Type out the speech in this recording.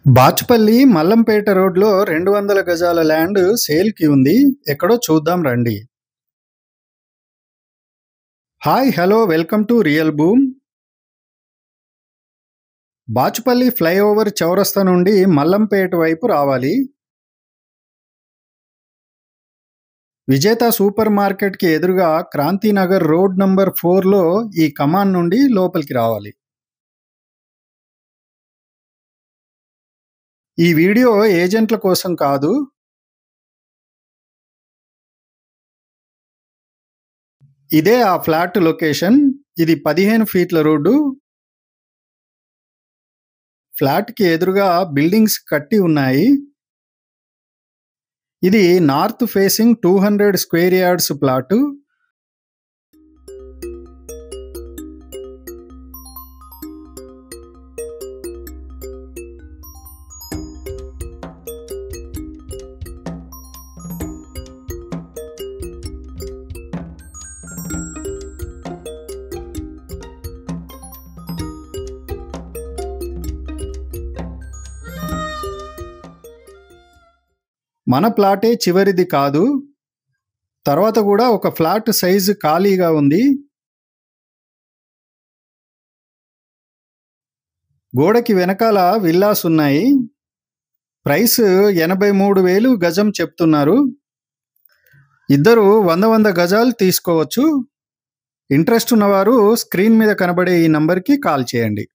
బాచుపల్లి మల్లంపేట రోడ్లో 200 గజాల ల్యాండ్ సేల్కి ఉంది. ఎక్కడో చూద్దాం రండి. Hi hello welcome to real boom. Bachupally flyover చౌరస్తా నుండి మల్లంపేట వైపు రావాలి. విజేత సూపర్ మార్కెట్కి ఎదురుగా క్రాంతినగర్ రోడ్ నంబర్ 4లో ఈ కమాన్ నుండి లోపలికి రావాలి. ఈ వీడియో ఏజెంట్ల కోసం కాదు. ఇదే ఆ ఫ్లాట్ లొకేషన్. ఇది 15 ఫీట్ల రోడ్డు. ఫ్లాట్కి ఎదురుగా బిల్డింగ్స్ కట్టి ఉన్నాయి. ఇది north facing 200 square yards plot. మన ప్లాటే చివరిది కాదు. తర్వాత కూడా ఒక ఫ్లాట్ సైజు ఖాళీగా ఉంది. గోడకి వెనకాల విల్లాస్ ఉన్నాయి. ప్రైస్ 83,000 గజం చెప్తున్నారు. ఇద్దరు 100 గజాలు తీసుకోవచ్చు. ఇంట్రెస్ట్ ఉన్నవారు స్క్రీన్ మీద కనబడే ఈ నంబర్కి కాల్ చేయండి.